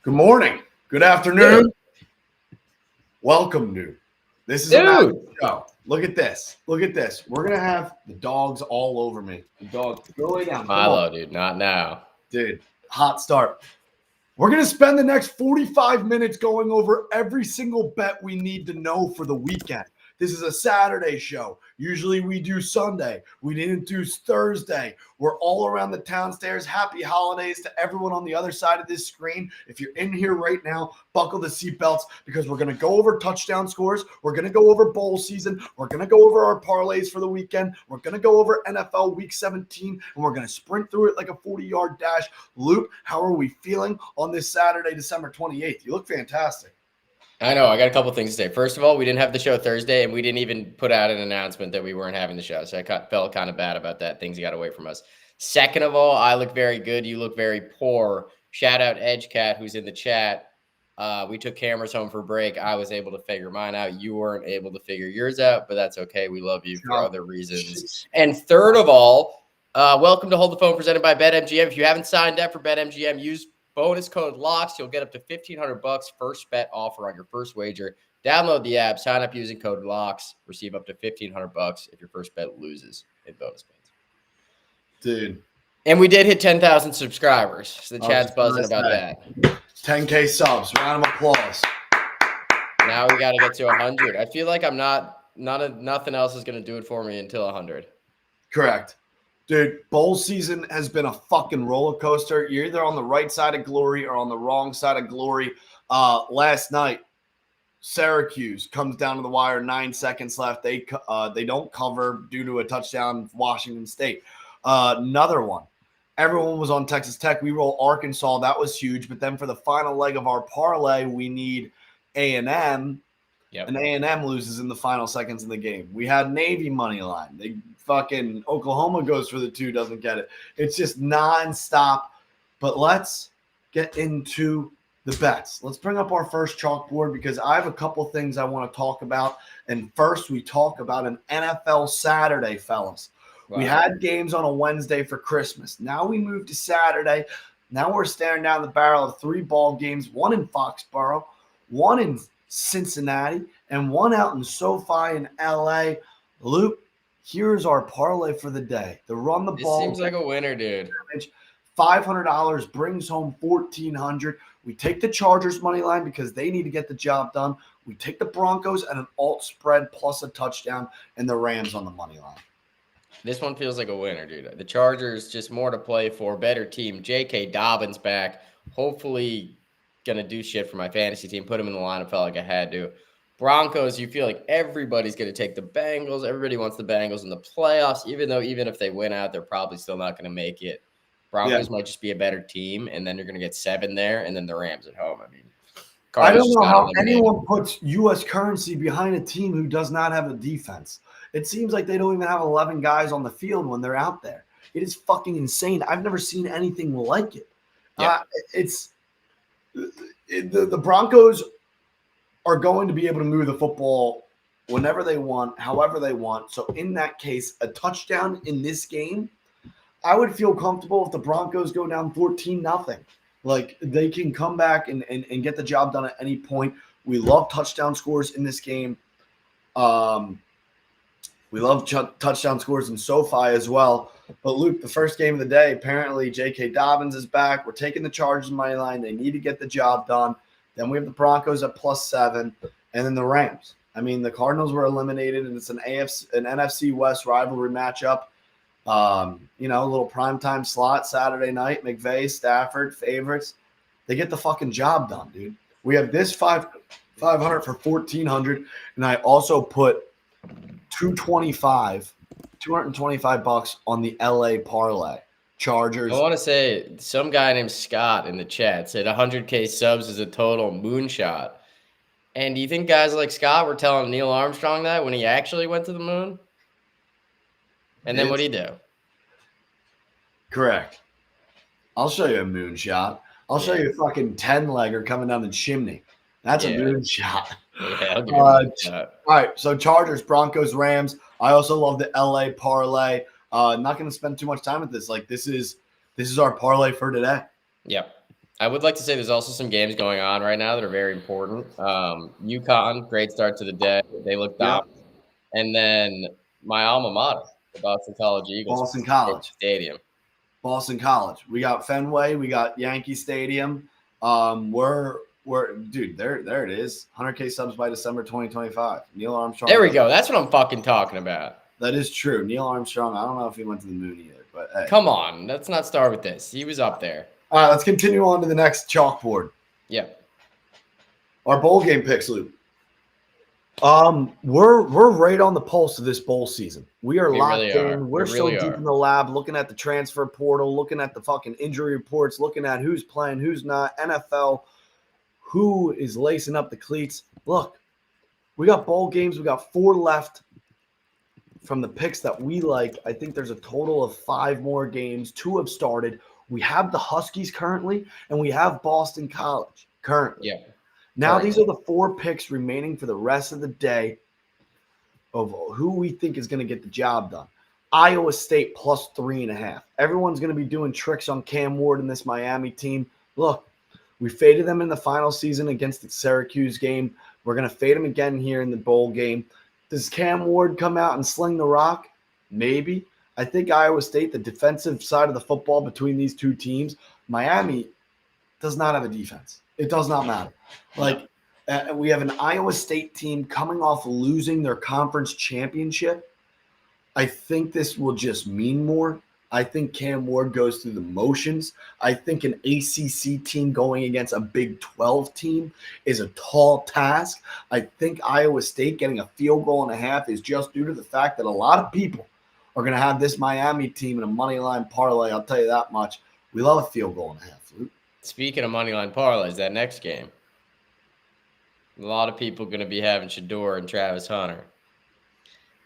Good morning. Good afternoon. Welcome, dude. This is a magic show. Look at this. Look at this. We're going to have the dogs all over me. The dogs. Go lay down. Milo, dude. Not now. Dude, hot start. We're going to spend the next 45 minutes going over every single bet we need to know for the weekend. This is a Saturday show. Usually we do Sunday. We didn't do Thursday. We're all around the town stairs. Happy holidays to everyone on the other side of this screen. If you're in here right now, buckle the seatbelts because we're going to go over touchdown scores. We're going to go over bowl season. We're going to go over our parlays for the weekend. We're going to go over NFL Week 17, and we're going to sprint through it like a 40-yard dash. Luke, how are we feeling on this Saturday, December 28th? You look fantastic. I know. I got a couple things to say. First of all, we didn't have the show Thursday, and we didn't even put out an announcement that we weren't having the show. So I felt kind of bad about that. Things got away from us. Second of all, I look very good. You look very poor. Shout out EdgeCat, who's in the chat. We took cameras home for break. I was able to figure mine out. You weren't able to figure yours out, but that's okay. We love you for other reasons. And third of all, welcome to Hold the Phone presented by BetMGM. If you haven't signed up for BetMGM, use bonus code LOCKS. You'll get up to $1,500 first bet offer on your first wager. Download the app, sign up using code LOCKS, receive up to $1,500 if your first bet loses in bonus bets. Dude. And we did hit 10,000 subscribers. So the chat's buzzing about that. 10K subs. Round of applause. Now we got to get to 100. I feel like nothing else is going to do it for me until 100. Correct. Dude, bowl season has been a fucking roller coaster. You're either on the right side of glory or on the wrong side of glory. Last night, Syracuse comes down to the wire, 9 seconds left. They don't cover due to a touchdown Washington State. Another one. Everyone was on Texas Tech. We roll Arkansas. That was huge. But then for the final leg of our parlay, we need A&M. Yep. And A&M loses in the final seconds of the game. We had Navy money line. They fucking Oklahoma goes for the 2, doesn't get it. It's just nonstop. But let's get into the bets. Let's bring up our first chalkboard because I have a couple things I want to talk about. And first, we talk about an NFL Saturday, fellas. Wow. We had games on a Wednesday for Christmas. Now we move to Saturday. Now we're staring down the barrel of 3 ball games, one in Foxborough, one in Cincinnati, and one out in SoFi in LA. Luke, here's our parlay for the day. The run the ball. Seems like a winner, dude. $500 brings home $1,400. We take the Chargers money line because they need to get the job done. We take the Broncos at an alt spread plus a touchdown and the Rams on the money line. This one feels like a winner, dude. The Chargers, just more to play for. Better team. J.K. Dobbins back. Hopefully going to do shit for my fantasy team. Put him in the lineup. Felt like I had to. Broncos, you feel like everybody's going to take the Bengals. Everybody wants the Bengals in the playoffs, even if they win out, they're probably still not going to make it. Broncos might just be a better team, and then you're going to get 7 there, and then the Rams at home. I mean, I don't know how anyone puts U.S. currency behind a team who does not have a defense. It seems like they don't even have 11 guys on the field when they're out there. It is fucking insane. I've never seen anything like it. Yeah. The Broncos are going to be able to move the football whenever they want, however they want. So in that case, a touchdown in this game, I would feel comfortable if the Broncos go down 14-0. Like, they can come back and get the job done at any point. We love touchdown scores in this game. We love touchdown scores in SoFi as well. But Luke, the first game of the day, apparently J.K. Dobbins is back. We're taking the Chargers money line. They need to get the job done. Then we have the Broncos at +7, and then the Rams. I mean, the Cardinals were eliminated, and it's an NFC West rivalry matchup. A little primetime slot Saturday night. McVay, Stafford, favorites. They get the fucking job done, dude. We have this 500 for 1,400, and I also put 225 bucks on the LA parlay. Chargers. I want to say some guy named Scott in the chat said 100K subs is a total moonshot. And do you think guys like Scott were telling Neil Armstrong that when he actually went to the moon? And then what'd he do? Correct. I'll show you a moonshot. I'll show you a fucking 10-legger coming down the chimney. That's a moonshot. Yeah, all right, so Chargers, Broncos, Rams. I also love the LA parlay. Not going to spend too much time with this. Like this is our parlay for today. Yep. I would like to say there's also some games going on right now that are very important. UConn, great start to the day. They look dominant. And then my alma mater, the Boston College Eagles. Boston College Stadium. Boston College. We got Fenway. We got Yankee Stadium. Dude, there it is. 100K subs by December 2025. Neil Armstrong. There we go. That's what I'm fucking talking about. That is true. Neil Armstrong, I don't know if he went to the moon either, but hey. Come on. Let's not start with this. He was up there. All right, let's continue on to the next chalkboard. Yeah. Our bowl game picks, Luke. We're right on the pulse of this bowl season. We are locked in. We're so deep in the lab, looking at the transfer portal, looking at the fucking injury reports, looking at who's playing, who's not, NFL, who is lacing up the cleats. Look, we got bowl games. We got 4 left from the picks that we like. I think there's a total of 5 more games. 2 have started. We have the Huskies currently, and we have Boston College currently. Yeah. Now, these are the 4 picks remaining for the rest of the day of who we think is going to get the job done. Iowa State +3.5. Everyone's going to be doing tricks on Cam Ward and this Miami team. Look, we faded them in the final season against the Syracuse game. We're going to fade them again here in the bowl game. Does Cam Ward come out and sling the rock? Maybe. I think Iowa State, the defensive side of the football between these 2 teams, Miami does not have a defense. It does not matter. We have an Iowa State team coming off losing their conference championship. I think this will just mean more. I think Cam Ward goes through the motions. I think an ACC team going against a Big 12 team is a tall task. I think Iowa State getting a field goal and a half is just due to the fact that a lot of people are going to have this Miami team in a money line parlay. I'll tell you that much. We love a field goal and a half, Luke. Speaking of money line parlays, that next game, a lot of people going to be having Shador and Travis Hunter.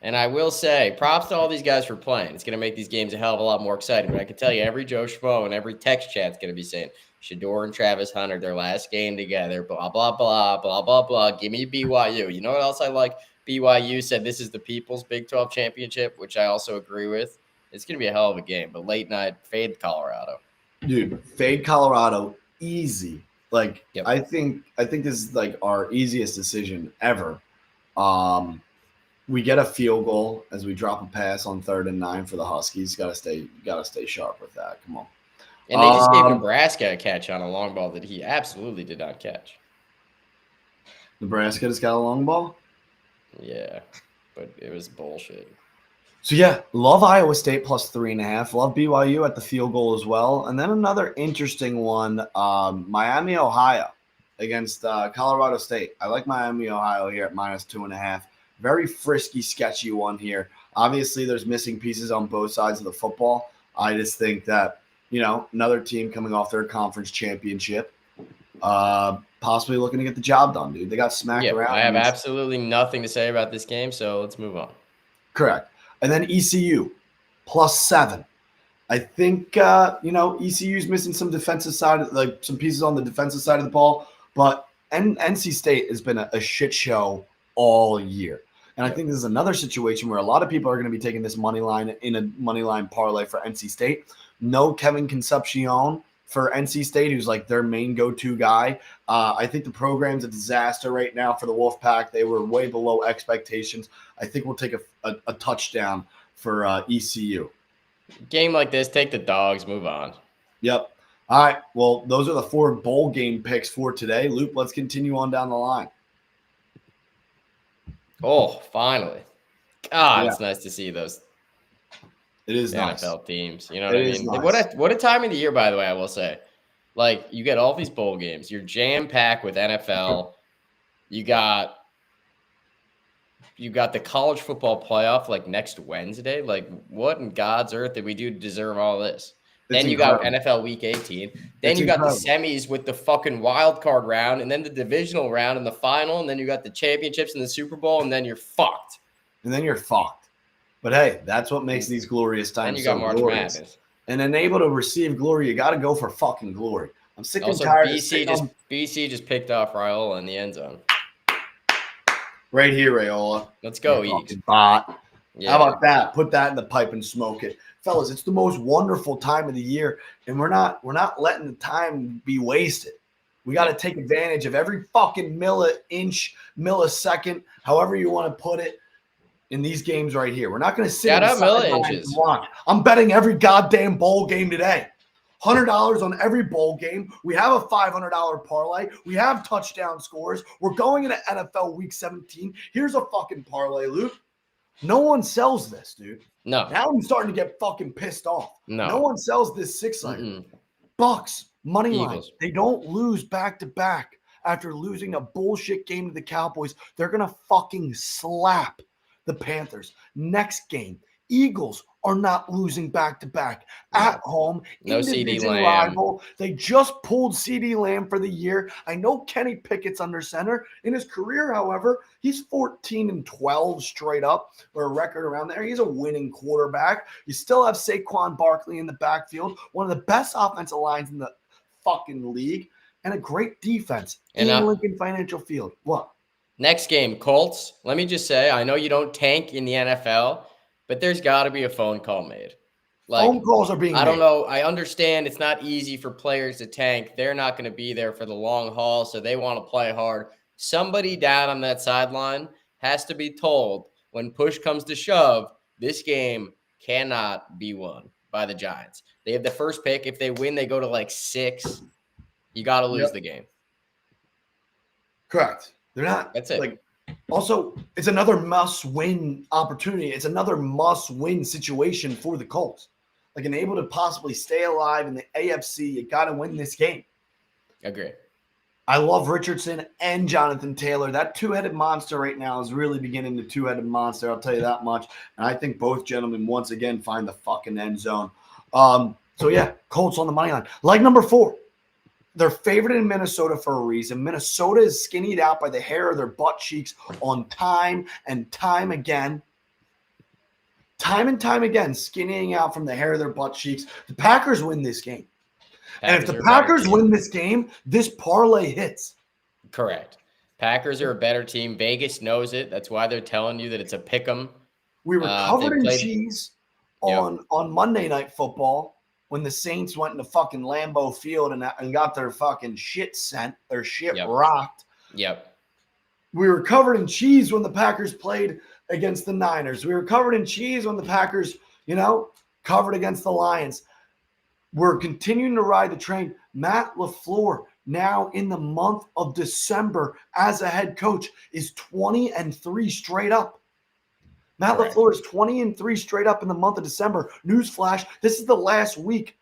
And I will say, props to all these guys for playing. It's going to make these games a hell of a lot more exciting. But I can tell you, every Joe Schmo and every text chat's going to be saying, Shador and Travis Hunter, their last game together, blah, blah, blah, blah, blah, blah. Give me BYU. You know what else I like? BYU said this is the People's Big 12 Championship, which I also agree with. It's going to be a hell of a game. But late night, fade Colorado. Dude, fade Colorado, easy. Yep. I think this is our easiest decision ever. We get a field goal as we drop a pass on 3rd and 9 for the Huskies. Got to stay sharp with that. Come on. And they just gave Nebraska a catch on a long ball that he absolutely did not catch. Nebraska just got a long ball? Yeah, but it was bullshit. So, yeah, love Iowa State +3.5. Love BYU at the field goal as well. And then another interesting one, Miami, Ohio against Colorado State. I like Miami, Ohio here at -2.5. Very frisky, sketchy one here. Obviously, there's missing pieces on both sides of the football. I just think that, another team coming off their conference championship, possibly looking to get the job done, dude. They got smacked around. I have absolutely nothing to say about this game, so let's move on. Correct. And then ECU, +7. I think, ECU's missing some defensive side, some pieces on the defensive side of the ball, but NC State has been a shit show all year. And I think this is another situation where a lot of people are going to be taking this money line in a money line parlay for NC State. No Kevin Concepcion for NC State, who's like their main go-to guy. I think the program's a disaster right now for the Wolfpack. They were way below expectations. I think we'll take a touchdown for ECU. Game like this, take the dogs, move on. Yep. All right. Well, those are the 4 bowl game picks for today. Loop, let's continue on down the line. Oh, finally. God, Yeah. it's nice to see those It is nice. NFL teams. You know what I mean? Nice. What a time of the year, by the way, I will say. Like, you get all these bowl games. You're jam-packed with NFL. You got the college football playoff like next Wednesday. Like, what in God's earth did we do to deserve all this? Then you got NFL Week 18. Then you got the semis with the fucking wild card round, and then the divisional round and the final, and then you got the championships and the Super Bowl, and then you're fucked. But hey, that's what makes these glorious times so glorious. Madness. And then able to receive glory, you got to go for fucking glory. I'm sick and also, tired. BC just picked off Raiola in the end zone. Right here, Raiola. Let's go, Eagles. Bot. Yeah. How about that? Put that in the pipe and smoke it. Fellas, it's the most wonderful time of the year, and we're not letting the time be wasted. We got to take advantage of every fucking millisecond, however you want to put it, in these games right here. We're not going to sit in the sidelines and watch. I'm betting every goddamn bowl game today. $100 on every bowl game. We have a $500 parlay. We have touchdown scores. We're going into NFL Week 17. Here's a fucking parlay, Luke. No one sells this, dude. No. Now I'm starting to get fucking pissed off. No one sells this 6-line. Bucks, money line. They don't lose back-to-back after losing a bullshit game to the Cowboys. They're going to fucking slap the Panthers. Next game, Eagles are not losing back-to-back at home. No CD Lamb. Rival. They just pulled CD Lamb for the year. I know Kenny Pickett's under center. In his career, however, he's 14-12 straight up, or a record around there. He's a winning quarterback. You still have Saquon Barkley in the backfield, one of the best offensive lines in the fucking league, and a great defense in Lincoln Financial Field. What? Next game, Colts. Let me just say, I know you don't tank in the NFL, but there's got to be a phone call made. Phone calls are being made. I don't know. I understand it's not easy for players to tank. They're not going to be there for the long haul, so they want to play hard. Somebody down on that sideline has to be told when push comes to shove, this game cannot be won by the Giants. They have the first pick. If they win, they go to like 6. You got to lose the game. Correct. They're not. That's it. Also, it's another must-win opportunity. It's another must-win situation for the Colts. And able to possibly stay alive in the AFC, you got to win this game. Agree. I love Richardson and Jonathan Taylor. That two-headed monster right now is really beginning the two-headed monster. I'll tell you that much. And I think both gentlemen once again find the fucking end zone. Colts on the money line. Leg number 4. They're favored in Minnesota for a reason. Minnesota is skinnied out by the hair of their butt cheeks on time and time again. Time and time again, skinnying out from the hair of their butt cheeks. The Packers win this game. And if the Packers win this game, this parlay hits. Correct. Packers are a better team. Vegas knows it. That's why they're telling you that it's a pick 'em. We were covered in cheese on Monday Night Football. When the Saints went into fucking Lambeau Field and got their fucking shit sent, their shit rocked. Yep. We were covered in cheese when the Packers played against the Niners. We were covered in cheese when the Packers, covered against the Lions. We're continuing to ride the train. Matt LaFleur, now in the month of December as a head coach, is 20-3 straight up. Matt LaFleur is 20-3 straight up in the month of December. Newsflash, this is the last week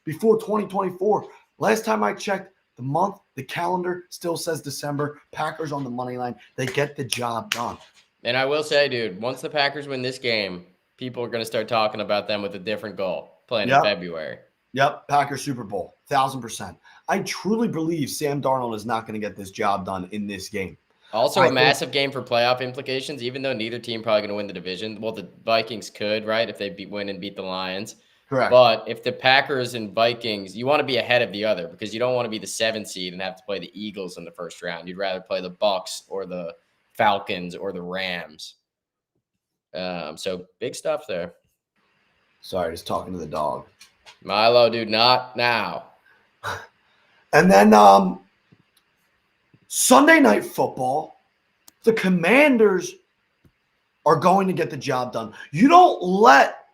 before 2024. Last time I checked, the calendar still says December. Packers on the money line. They get the job done. And I will say, dude, once the Packers win this game, people are going to start talking about them with a different goal, playing in February. Yep, Packers Super Bowl, 1,000%. I truly believe Sam Darnold is not going to get this job done in this game. Also, a massive game for playoff implications, even though neither team probably going to win the division. Well, the Vikings could, right, if they win and beat the Lions. Correct. But if the Packers and Vikings, you want to be ahead of the other because you don't want to be the 7th seed and have to play the Eagles in the first round. You'd rather play the Bucks or the Falcons or the Rams. So big stuff there. Sorry, just talking to the dog. Milo, dude, not now. And then Sunday Night Football, the Commanders are going to get the job done. You don't let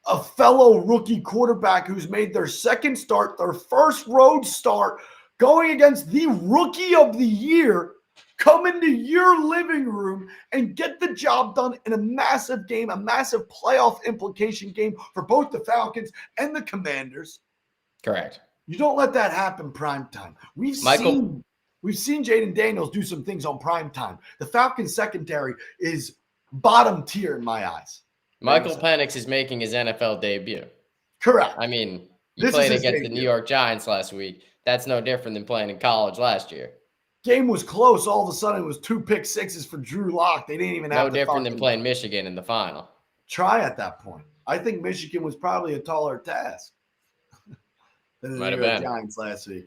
a fellow rookie quarterback who's made their second start, their first road start, going against the rookie of the year, come into your living room and get the job done in a massive game, a massive playoff implication game for both the Falcons and the Commanders. Correct. You don't let that happen prime time. We've seen Jaden Daniels do some things on prime time. The Falcons secondary is bottom tier in my eyes. Michael Penix is making his NFL debut. Correct. I mean, he played against the New York Giants last week. That's no different than playing in college last year. Game was close. All of a sudden, it was 2 pick sixes for Drew Lock. They didn't even have no different than playing Michigan in the final. Try at that point. I think Michigan was probably a taller task than the New York Giants last week.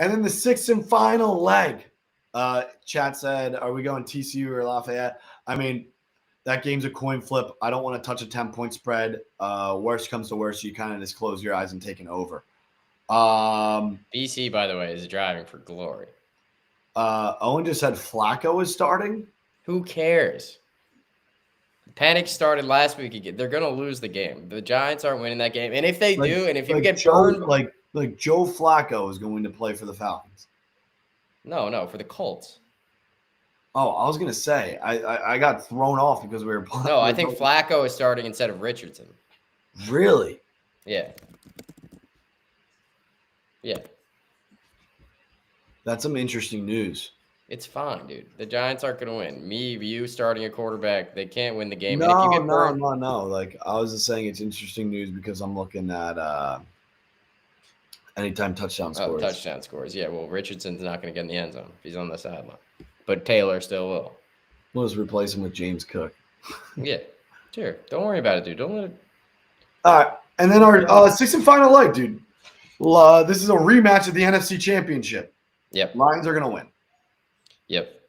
And then the sixth and final leg. Chat said, are we going TCU or Lafayette? I mean, that game's a coin flip. I don't want to touch a 10-point spread. Worst comes to worst, you kind of just close your eyes and take an over. BC, by the way, is driving for glory. Owen just said Flacco is starting. Who cares? Panic started last week again. They're going to lose the game. The Giants aren't winning that game. And if they do, and if you get burned. Like Joe Flacco is going to play for the Falcons. No, for the Colts. Oh, I was going to say, I got thrown off because we were playing. No, I think Flacco is starting instead of Richardson. Really? Yeah. Yeah. That's some interesting news. It's fine, dude. The Giants aren't going to win. You starting a quarterback, they can't win the game. No. Like, I was just saying it's interesting news because I'm looking at anytime touchdown scores. Oh, touchdown scores. Yeah, well, Richardson's not going to get in the end zone if he's on the sideline. But Taylor still will. We'll just replace him with James Cook. Yeah, sure. Don't worry about it, dude. Don't let it. All right. And then our sixth and final leg, dude. This is a rematch of the NFC Championship. Yep. Lions are going to win. Yep.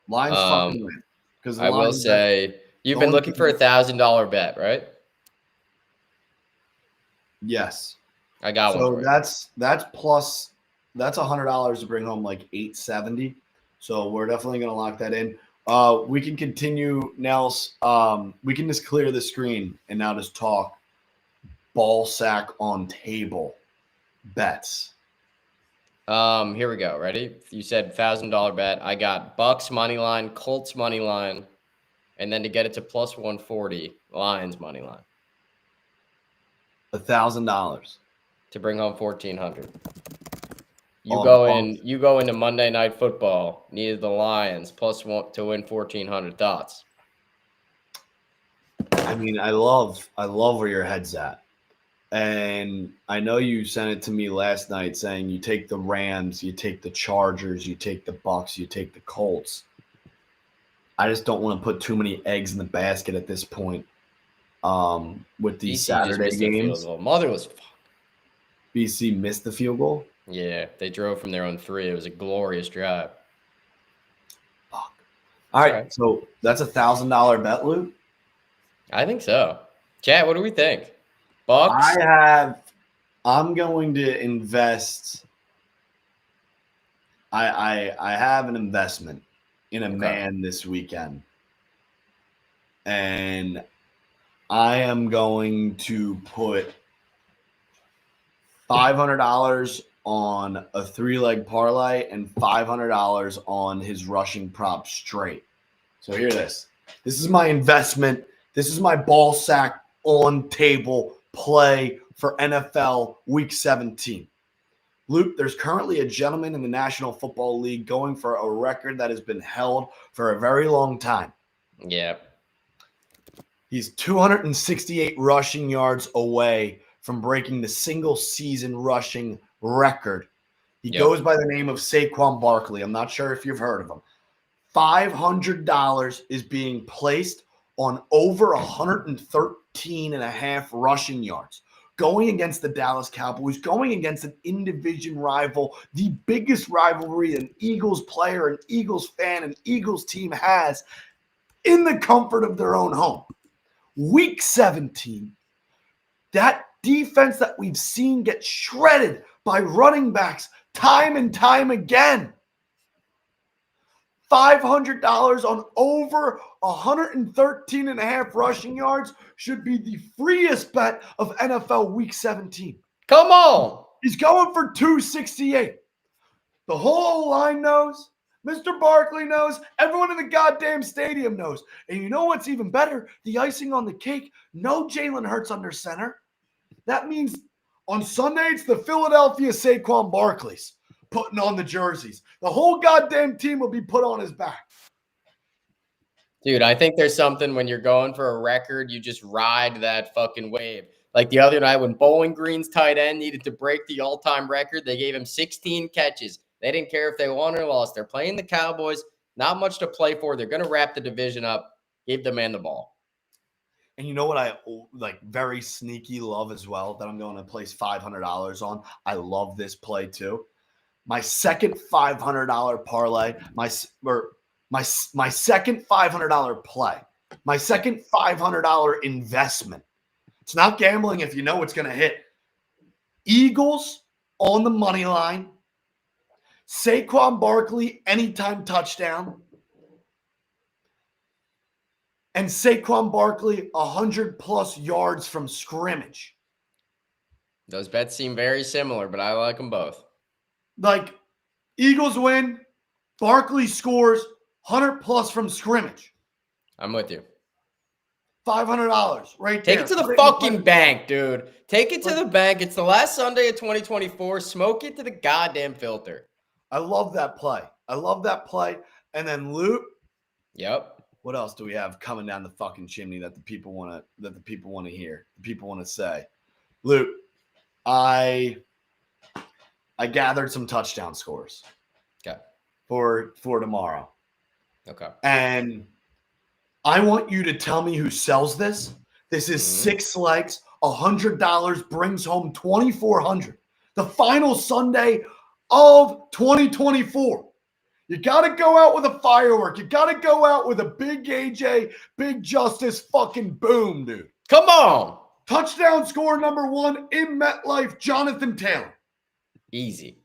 Lions fucking win. Because I will say, you've been looking for $1,000 bet, right? Yes. I got one. So that's plus. That's $100 to bring home like $870. So we're definitely going to lock that in. We can continue, Nels. We can just clear the screen and now just talk ball sack on table bets. Here we go. Ready? You said $1,000 bet. I got Bucks money line, Colts money line, and then to get it to plus 140, Lions money line. $1,000 to bring home 1,400. You go into Monday Night Football. Needed the Lions plus one to win 1,400. Thoughts? I mean, I love where your head's at. And I know you sent it to me last night saying you take the Rams, you take the Chargers, you take the Bucks, you take the Colts. I just don't want to put too many eggs in the basket at this point with these Saturday games. Mother was fucked. BC missed the field goal? Yeah, they drove from their own 3. It was a glorious drive. Fuck. All right, so that's $1,000 bet, Luke? I think so. Chat, what do we think? Bucks? I'm going to invest. I have an investment in a man this weekend. And I am going to put $500 on a 3-leg parlay and $500 on his rushing prop straight. So hear this. This is my investment. This is my ball sack on table play for NFL Week 17. Luke, there's currently a gentleman in the National Football League going for a record that has been held for a very long time. Yeah. He's 268 rushing yards away from breaking the single season rushing record. He goes by the name of Saquon Barkley. I'm not sure if you've heard of him. $500 is being placed on over 113.5 rushing yards. Going against the Dallas Cowboys, going against an in-division rival, the biggest rivalry an Eagles player, an Eagles fan, an Eagles team has in the comfort of their own home. Week 17, that defense that we've seen get shredded by running backs time and time again. $500 on over 113.5 rushing yards should be the freest bet of NFL Week 17. Come on. He's going for 268. The whole line knows. Mr. Barkley knows. Everyone in the goddamn stadium knows. And you know what's even better? The icing on the cake. No Jalen Hurts under center. That means on Sunday, it's the Philadelphia Saquon Barkleys putting on the jerseys. The whole goddamn team will be put on his back. Dude, I think there's something when you're going for a record, you just ride that fucking wave. Like the other night when Bowling Green's tight end needed to break the all-time record, they gave him 16 catches. They didn't care if they won or lost. They're playing the Cowboys. Not much to play for. They're going to wrap the division up. Give the man the ball. And you know what I like very sneaky love as well that I'm going to place $500 on? I love this play too. My second $500 parlay, my second $500 play, my second $500 investment. It's not gambling if you know it's going to hit. Eagles on the money line. Saquon Barkley anytime touchdown. And Saquon Barkley 100+ yards from scrimmage. Those bets seem very similar, but I like them both. Like, Eagles win, Barkley scores 100+ from scrimmage. I'm with you. $500 right there. Take it to the fucking bank, dude. Take it to the bank. It's the last Sunday of 2024. Smoke it to the goddamn filter. I love that play. And then Luke. Yep. What else do we have coming down the fucking chimney that the people want to hear? The people want to say. Luke, I gathered some touchdown scores. Okay. For tomorrow. Okay. And I want you to tell me who sells this. This is 6 legs, $100, brings home $2,400. The final Sunday of 2024. You got to go out with a firework. You got to go out with a big AJ, big Justice fucking boom, dude. Come on. Touchdown score number 1 in MetLife, Jonathan Taylor. Easy.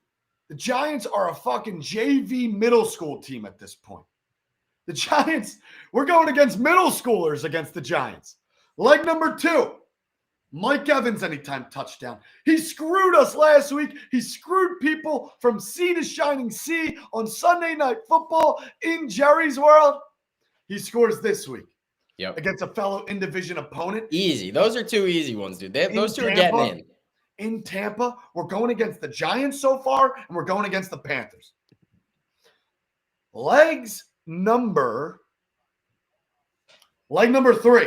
The Giants are a fucking JV middle school team at this point. The Giants, we're going against middle schoolers against the Giants. Leg number 2, Mike Evans anytime touchdown. He screwed us last week. He screwed people from sea to shining sea on Sunday Night Football in Jerry's World. He scores this week. Yep. Against a fellow in-division opponent. Easy. Those are 2 easy ones, dude. Those 2 are getting in. In Tampa, we're going against the Giants so far, and we're going against the Panthers. Leg number 3.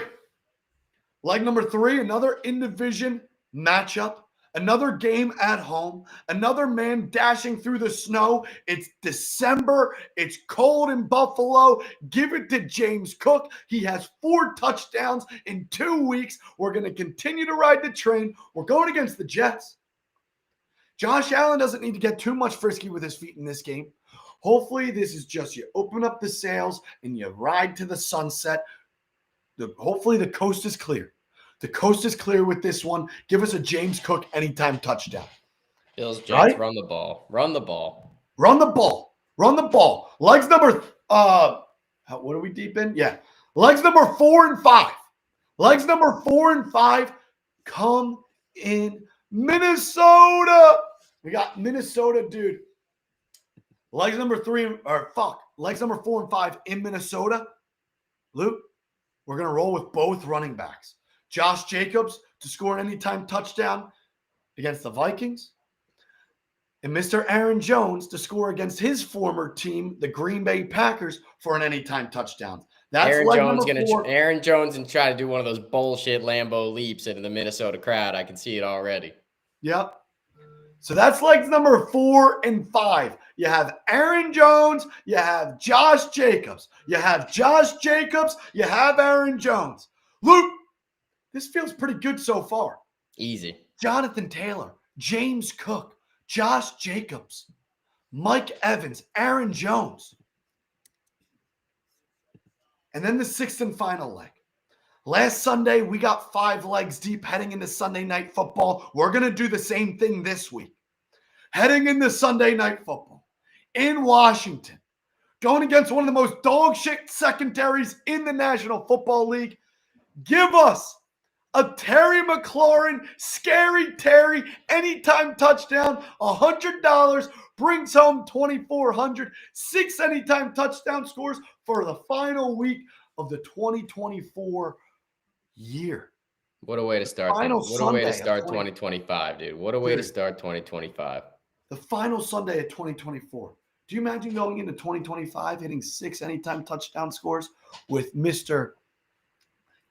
Leg number 3, another in-division matchup, another game at home, another man dashing through the snow. It's December. It's cold in Buffalo. Give it to James Cook. He has 4 touchdowns in 2 weeks. We're going to continue to ride the train. We're going against the Jets. Josh Allen doesn't need to get too much frisky with his feet in this game. Hopefully, this is just you open up the sails and you ride to the sunset. Hopefully, the coast is clear. The coast is clear with this one. Give us a James Cook anytime touchdown. Bills, Jets, right? Run the ball. Run the ball. Run the ball. Run the ball. Legs number, what are we deep in? Yeah. Legs number 4 and 5. Legs number 4 and 5 come in Minnesota. We got Minnesota, dude. Legs number 4 and 5 in Minnesota. Luke, we're going to roll with both running backs. Josh Jacobs to score an anytime touchdown against the Vikings. And Mr. Aaron Jones to score against his former team, the Green Bay Packers, for an anytime touchdown. That's Aaron Jones and try to do one of those bullshit Lambeau leaps into the Minnesota crowd. I can see it already. Yep. So that's legs number 4 and 5. You have Aaron Jones. You have Josh Jacobs. You have Aaron Jones. Luke, this feels pretty good so far. Easy. Jonathan Taylor, James Cook, Josh Jacobs, Mike Evans, Aaron Jones. And then the 6th and final leg. Last Sunday, we got 5 legs deep heading into Sunday Night Football. We're going to do the same thing this week. Heading into Sunday Night Football in Washington, going against one of the most dog shit secondaries in the National Football League. Give us a Terry McLaurin, Scary Terry, anytime touchdown, $100, brings home $2,400, 6 anytime touchdown scores for the final week of the 2024 year. What a way to start. Final What a way to Sunday of start 2025, dude. What a way to Dude. start 2025. The final Sunday of 2024. Do you imagine going into 2025 hitting 6 anytime touchdown scores with Mr.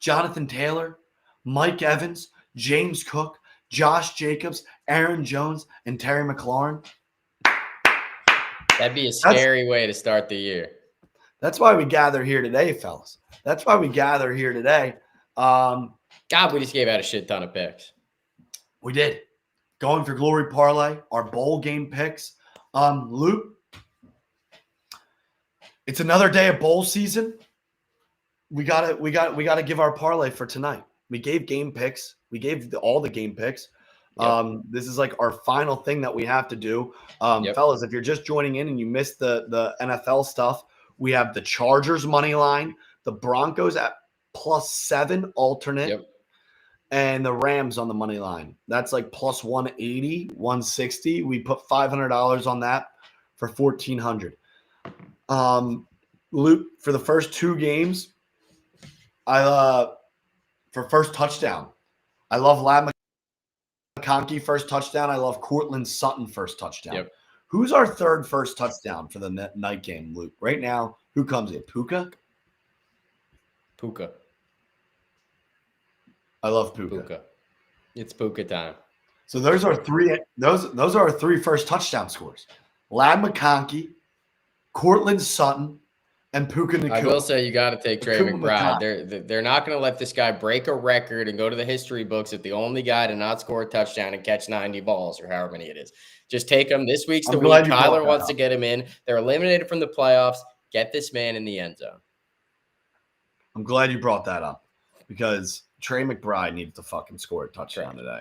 Jonathan Taylor, Mike Evans, James Cook, Josh Jacobs, Aaron Jones, and Terry McLaurin? That'd be a scary way to start the year. That's why we gather here today, fellas. That's why we gather here today. God, we just gave out a shit ton of picks. We did. Going for Glory Parlay, our bowl game picks. Luke, it's another day of bowl season. We gotta give our parlay for tonight. We gave game picks. We gave all the game picks. Yep. This is like our final thing that we have to do. Fellas, if you're just joining in and you missed the NFL stuff, we have the Chargers money line, the Broncos at +7 alternate, and the Rams on the money line. That's like +180, 160. We put $500 on that for $1,400. Luke, for the first 2 games, for first touchdown, I love Ladd McConkey first touchdown. I love Courtland Sutton first touchdown. Yep. Who's our third first touchdown for the night game, Luke? Right now, who comes in? Puka? Puka. I love Puka. Puka. It's Puka time. So those are our 3 first touchdown scores. Ladd McConkey, Courtland Sutton, and Puka Nacua. I will say you got to take Trey McBride. They're not going to let this guy break a record and go to the history books as the only guy to not score a touchdown and catch 90 balls or however many it is. Just take him. This week's the week. Kyler wants to get him in. They're eliminated from the playoffs. Get this man in the end zone. I'm glad you brought that up because Trey McBride needed to fucking score a touchdown today.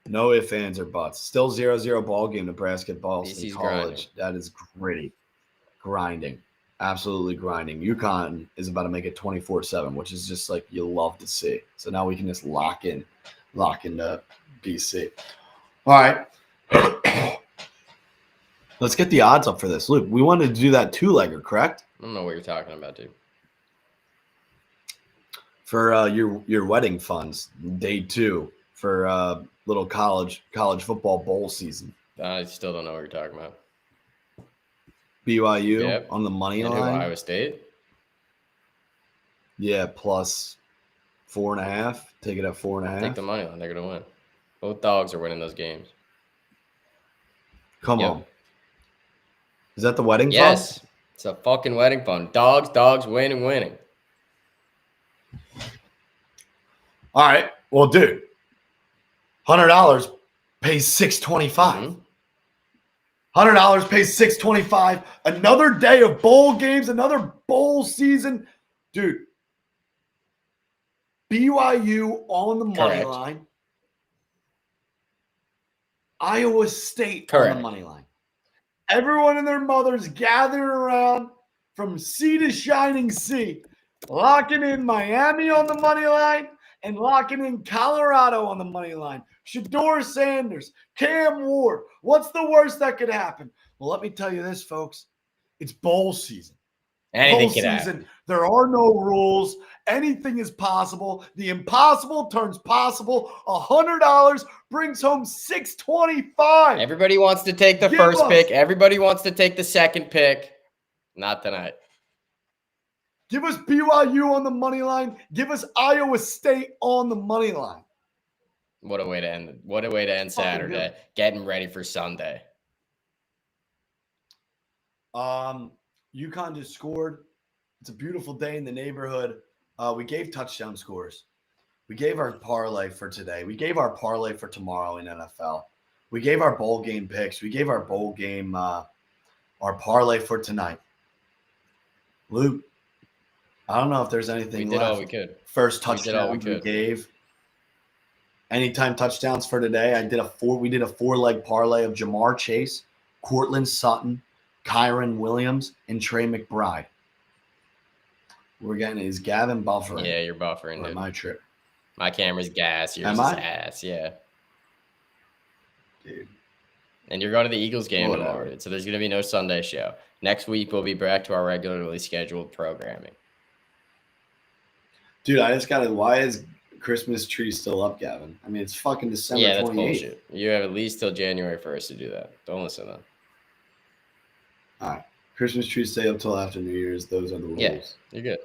No ifs, ands, or buts. Still 0-0 ball game, Nebraska Boston College. Grinding. That is gritty. Grinding. Absolutely grinding. UConn is about to make it 24/7, which is just like you love to see. So now we can just lock into BC. All right. Let's get the odds up for this. Luke, we wanted to do that 2-legger, correct? I don't know what you're talking about, dude. For your wedding funds, day 2 for little college football bowl season. I still don't know what you're talking about. BYU on the money line. Iowa State. Yeah, +4.5. Take it at 4.5. Take the money line. They're gonna win. Both dogs are winning those games. Come on. Is that the wedding fund? Yes. It's a fucking wedding fund. Dogs, winning. All right. Well, dude, $100 pays $625. Mm-hmm. $100 pays $625. Another day of bowl games, another bowl season. Dude, BYU on the money line. Iowa State on the money line. Everyone and their mothers gathered around from sea to shining sea, locking in Miami on the money line and locking in Colorado on the money line. Shedeur Sanders, Cam Ward. What's the worst that could happen? Well, let me tell you this, folks. It's bowl season. Anything can happen. There are no rules. Anything is possible. The impossible turns possible. $100 brings home $625. Everybody wants to take the first pick. Everybody wants to take the second pick. Not tonight. Give us BYU on the money line. Give us Iowa State on the money line. What a way to end. What a way to end Saturday. Getting ready for Sunday. UConn just scored. It's a beautiful day in the neighborhood. We gave touchdown scores. We gave our parlay for today. We gave our parlay for tomorrow in NFL. We gave our bowl game picks. We gave our bowl game, our parlay for tonight. Luke, I don't know if there's We anything did left. all we could. First We did all we touchdown we could. gave. Anytime touchdowns for today. We did a 4-leg parlay of Jamar Chase, Cortland Sutton, Kyron Williams, and Trey McBride. We're getting is Gavin buffering. Yeah, you're buffering, Or dude. my trip. My camera's gas. Yours Am is I? ass. Yeah. Dude. And you're going to the Eagles game Whatever. tomorrow, dude. So there's going to be no Sunday show. Next week, we'll be back to our regularly scheduled programming. Dude, I just got why is Christmas tree still up, Gavin? I mean, it's fucking December 28th. Yeah, that's bullshit. You have at least till January 1st to do that. Don't listen to them. All right. Christmas trees stay up till after New Year's. Those are the rules. Yeah, you're good.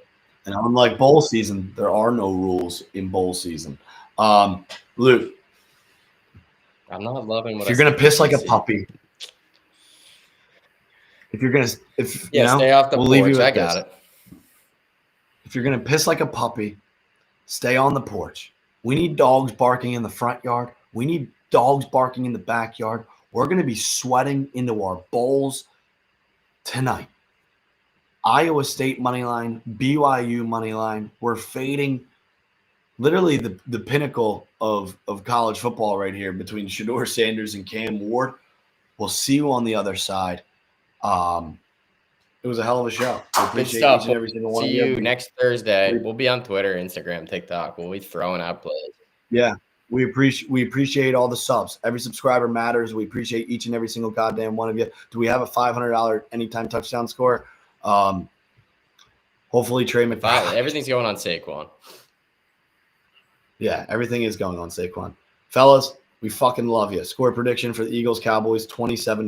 And unlike bowl season, there are no rules in bowl season. Luke, I'm not loving what if you're gonna piss like a puppy, if you're gonna, stay off the we'll leave you porch. with I got this. it. If you're gonna piss like a puppy, stay on the porch. We need dogs barking in the front yard. We need dogs barking in the backyard. We're gonna be sweating into our bowls tonight. Iowa State money line, BYU money line. We're fading literally the pinnacle of college football right here between Shedeur Sanders and Cam Ward. We'll see you on the other side. It was a hell of a show. I Good appreciate stuff. each and every single one See of you next Thursday. We'll be on Twitter, Instagram, TikTok. We'll be throwing out plays. Yeah. We appreciate all the subs. Every subscriber matters. We appreciate each and every single goddamn one of you. Do we have a $500 anytime touchdown score? Hopefully Trey McBride. Everything's going on Saquon. Yeah, everything is going on Saquon. Fellas, we fucking love you. Score prediction for the Eagles Cowboys 27-3.